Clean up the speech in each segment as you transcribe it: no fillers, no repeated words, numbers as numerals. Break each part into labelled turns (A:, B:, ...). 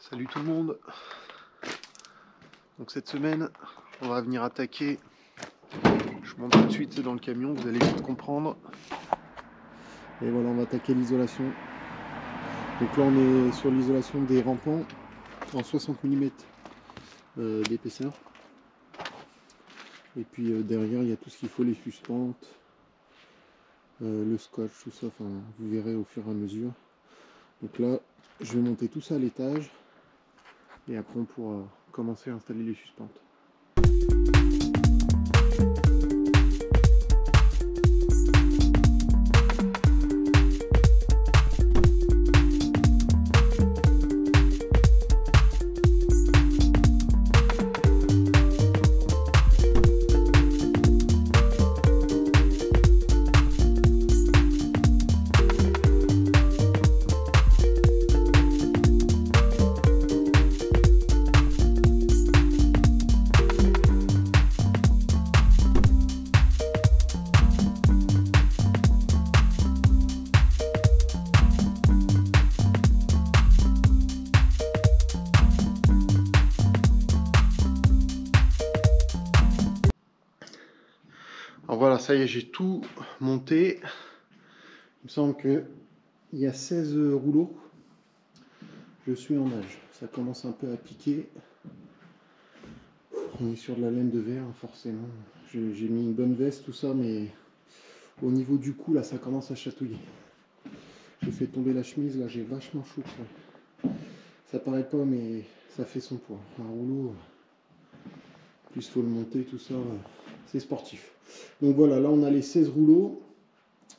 A: Salut tout le monde. Donc cette semaine, on va venir attaquer. Je monte tout de suite dans le camion, vous allez vite comprendre. Et voilà, on va attaquer l'isolation. Donc là, on est sur l'isolation des rampants en 60 mm d'épaisseur. Et puis derrière, il y a tout ce qu'il faut, les suspentes, le scotch, tout ça. Enfin, vous verrez au fur et à mesure. Donc là, je vais monter tout ça à l'étage. Et après, on pourra commencer à installer les suspentes. Alors voilà, ça y est, j'ai tout monté. Il me semble qu'il y a 16 rouleaux. Je suis en âge. Ça commence un peu à piquer. On est sur de la laine de verre, forcément. J'ai mis une bonne veste, tout ça, mais au niveau du cou, là, ça commence à chatouiller. J'ai fait tomber la chemise, là, j'ai vachement chaud. Ça paraît pas, mais ça fait son poids. Un rouleau, plus faut le monter, tout ça, c'est sportif. Donc voilà, là on a les 16 rouleaux.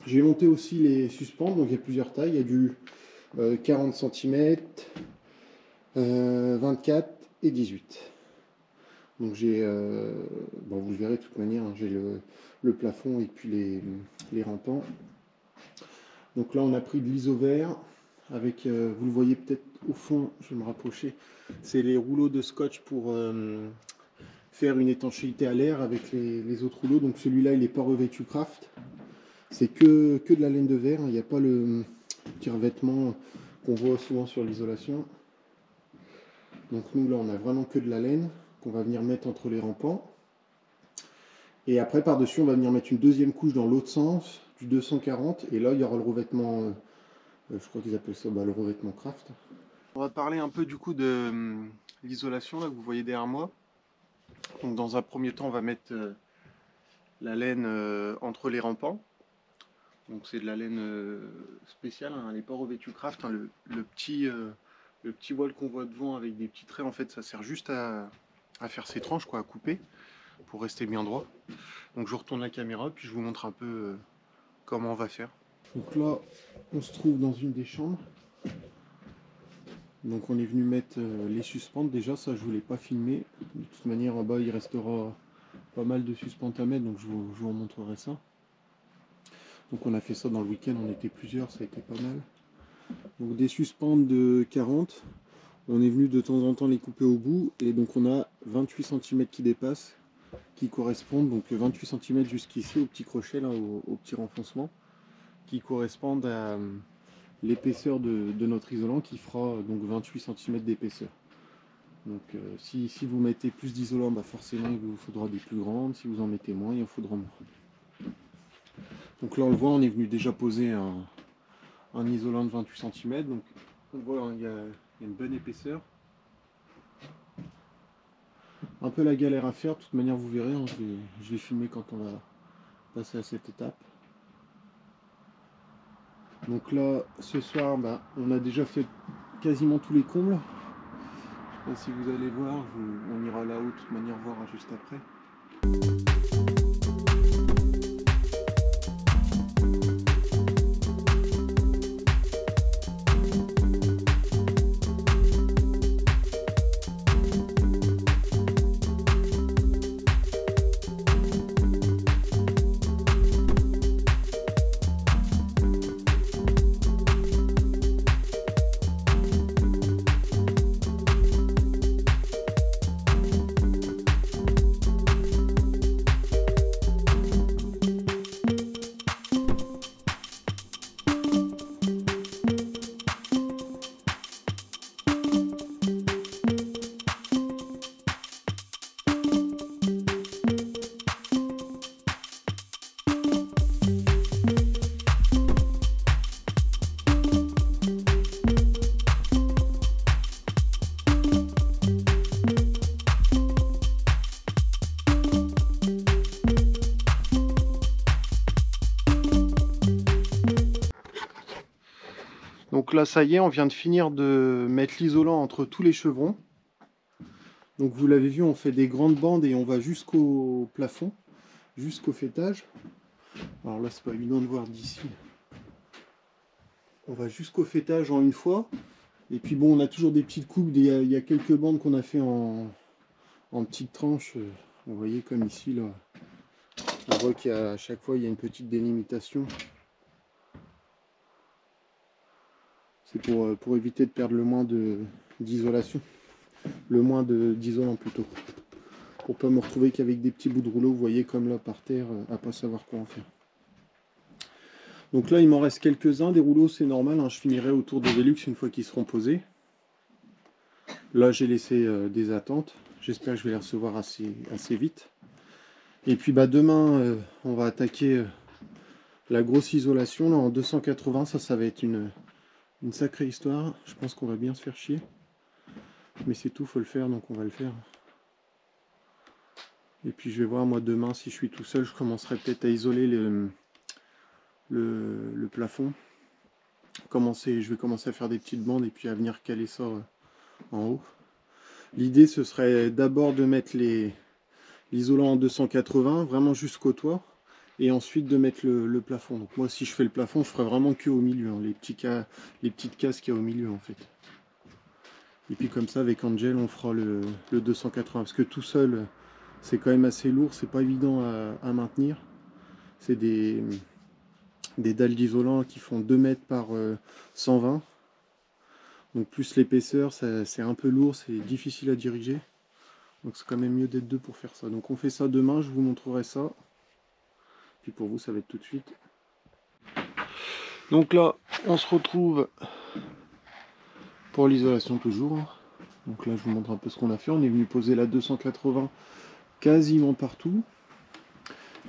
A: J'ai monté aussi les suspentes, donc il y a plusieurs tailles. Il y a du 40 cm, 24 et 18. Donc j'ai, bon vous le verrez de toute manière, hein, j'ai le plafond et puis les rampants. Donc là on a pris de l'iso-vert avec, vous le voyez peut-être au fond, je vais me rapprocher, c'est les rouleaux de scotch pour faire une étanchéité à l'air avec les autres rouleaux. Donc celui-là il n'est pas revêtu craft, c'est que de la laine de verre, il n'y a pas le petit revêtement qu'on voit souvent sur l'isolation. Donc nous là on a vraiment que de la laine qu'on va venir mettre entre les rampants, et après par dessus on va venir mettre une deuxième couche dans l'autre sens du 240, et là il y aura le revêtement, je crois qu'ils appellent ça le revêtement craft. On va parler un peu du coup de l'isolation là que vous voyez derrière moi. Donc dans un premier temps on va mettre la laine entre les rampants. Donc c'est de la laine spéciale, hein, elle n'est pas revêtue craft, hein, le petit voile qu'on voit devant avec des petits traits, en fait ça sert juste à faire ses tranches, quoi, à couper pour rester bien droit. Donc je retourne la caméra puis je vous montre un peu comment on va faire. Donc là on se trouve dans une des chambres. Donc on est venu mettre les suspentes. Déjà ça je voulais pas filmer, de toute manière en bas il restera pas mal de suspentes à mettre, donc je vous montrerai ça. Donc on a fait ça dans le week-end, on était plusieurs, ça a été pas mal. Donc des suspentes de 40, on est venu de temps en temps les couper au bout, et donc on a 28 cm qui dépassent, qui correspondent, donc 28 cm jusqu'ici au petit crochet, là, au petit renfoncement, qui correspondent à l'épaisseur de notre isolant, qui fera donc 28 cm d'épaisseur. Donc si vous mettez plus d'isolant, forcément il vous faudra des plus grandes, si vous en mettez moins, il en faudra moins. Donc là on le voit, on est venu déjà poser un isolant de 28 cm, donc on voit il y a une bonne épaisseur. Un peu la galère à faire, de toute manière vous verrez, hein, je vais filmer quand on va passer à cette étape. Donc là ce soir on a déjà fait quasiment tous les combles. Je sais pas si vous allez voir, on ira là-haut de toute manière voir juste après. là ça y est, on vient de finir de mettre l'isolant entre tous les chevrons. Donc vous l'avez vu, on fait des grandes bandes et on va jusqu'au plafond, jusqu'au faîtage. Alors là c'est pas évident de voir d'ici. On va jusqu'au faîtage en une fois. Et puis bon, on a toujours des petites coupes, il y a quelques bandes qu'on a fait en petites tranches. Vous voyez comme ici là. On voit qu'à chaque fois il y a une petite délimitation. C'est pour éviter de perdre le moins d'isolation. Le moins d'isolant plutôt. Pour pas me retrouver qu'avec des petits bouts de rouleau, vous voyez comme là par terre, à pas savoir quoi en faire. Donc là il m'en reste quelques-uns, des rouleaux c'est normal, hein, je finirai autour des Velux une fois qu'ils seront posés. Là j'ai laissé des attentes, j'espère que je vais les recevoir assez vite. Et puis bah demain on va attaquer la grosse isolation là en 280, ça va être une sacrée histoire, je pense qu'on va bien se faire chier. Mais c'est tout, faut le faire, donc on va le faire. Et puis je vais voir moi demain si je suis tout seul, je commencerai peut-être à isoler le plafond. Je vais commencer à faire des petites bandes et puis à venir caler ça en haut. L'idée ce serait d'abord de mettre l'isolant en 280 vraiment jusqu'au toit et ensuite de mettre le plafond. Donc moi si je fais le plafond je ferai vraiment que au milieu, hein, les petites cases qu'il y a au milieu en fait. Et puis comme ça avec Angel on fera le 280 parce que tout seul c'est quand même assez lourd, c'est pas évident à maintenir. C'est des dalles d'isolant qui font 2 mètres par 120. Donc plus l'épaisseur, c'est un peu lourd, c'est difficile à diriger. Donc c'est quand même mieux d'être deux pour faire ça. Donc on fait ça demain, je vous montrerai ça. Puis pour vous ça va être tout de suite. Donc là on se retrouve pour l'isolation toujours. Donc là je vous montre un peu ce qu'on a fait. On est venu poser la 280 quasiment partout.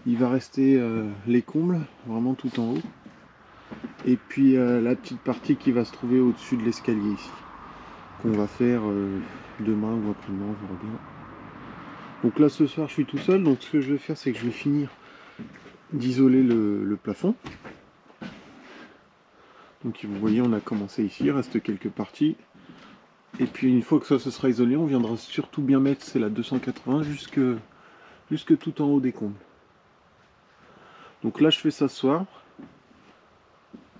A: Il va rester les combles, vraiment tout en haut. Et puis la petite partie qui va se trouver au-dessus de l'escalier ici. Qu'on va faire demain ou après-demain, on verra bien. Donc là ce soir je suis tout seul, donc ce que je vais faire c'est que je vais finir d'isoler le plafond. Donc vous voyez on a commencé ici, il reste quelques parties. Et puis une fois que ça se sera isolé, on viendra surtout bien mettre, c'est la 280 jusque tout en haut des combles. Donc là je fais ça ce soir.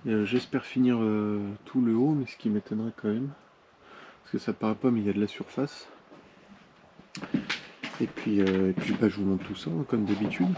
A: J'espère finir tout le haut, mais ce qui m'étonnerait quand même. Parce que ça paraît pas, mais il y a de la surface. Et puis bah, je vous montre tout ça, hein, comme d'habitude.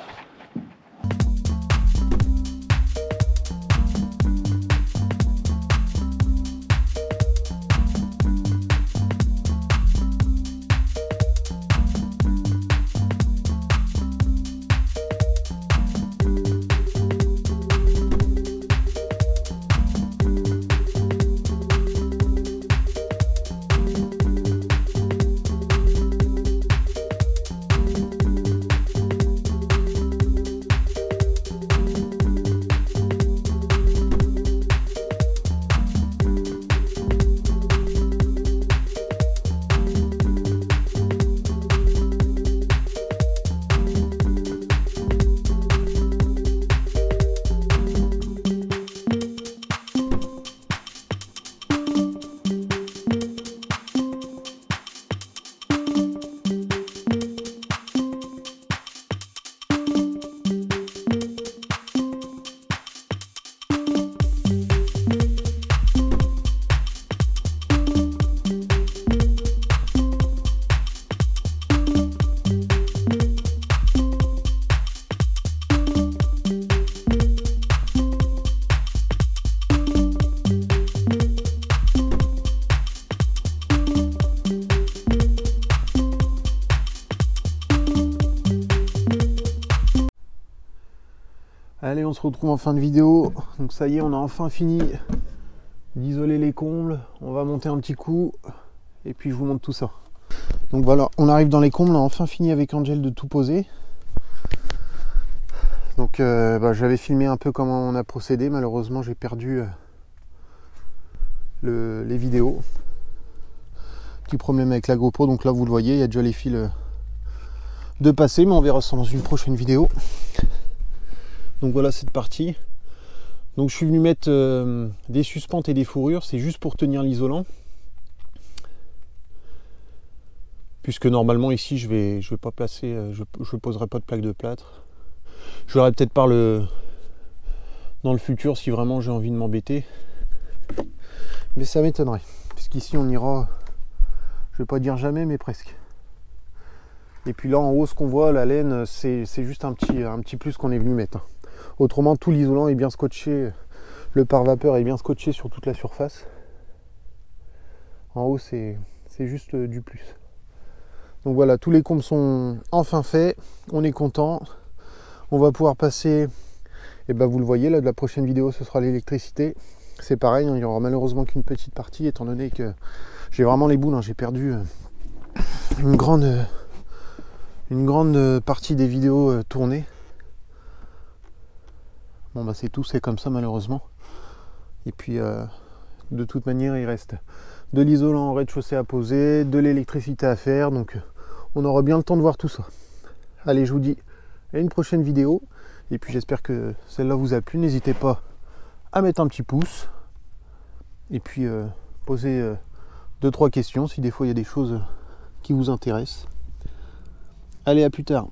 A: Allez, on se retrouve en fin de vidéo. Donc ça y est, on a enfin fini d'isoler les combles. On va monter un petit coup et puis je vous montre tout ça. Donc voilà, on arrive dans les combles. On a enfin fini avec Angel de tout poser. Donc bah, j'avais filmé un peu comment on a procédé. Malheureusement, j'ai perdu les vidéos. Petit problème avec la GoPro. Donc là, vous le voyez, il y a déjà les fils de passer, mais on verra ça dans une prochaine vidéo. Donc voilà cette partie.
B: Donc je suis venu mettre des suspentes et des fourrures, c'est juste pour tenir l'isolant. Puisque normalement ici je vais pas placer, je poserai pas de plaque de plâtre. Je verrai peut-être dans le futur si vraiment j'ai envie de m'embêter. Mais ça m'étonnerait. Puisqu'ici on ira, je vais pas dire jamais, mais presque. Et puis là en haut ce qu'on voit, la laine, c'est juste un petit plus qu'on est venu mettre. Autrement tout l'isolant est bien scotché, le pare-vapeur est bien scotché sur toute la surface. En haut c'est juste du plus. Donc voilà, tous les combles sont enfin faits, on est content. On va pouvoir passer, et ben vous le voyez là, de la prochaine vidéo ce sera l'électricité. C'est pareil, hein, il n'y aura malheureusement qu'une petite partie, étant donné que j'ai vraiment les boules, hein, j'ai perdu une grande partie des vidéos tournées. Bon bah c'est tout, c'est comme ça malheureusement. Et puis de toute manière il reste de l'isolant au rez-de-chaussée à poser, de l'électricité à faire, donc on aura bien le temps de voir tout ça. Allez, je vous dis à une prochaine vidéo, et puis j'espère que celle-là vous a plu. N'hésitez pas à mettre un petit pouce, et puis poser 2-3 questions si des fois il y a des choses qui vous intéressent. Allez, à plus tard.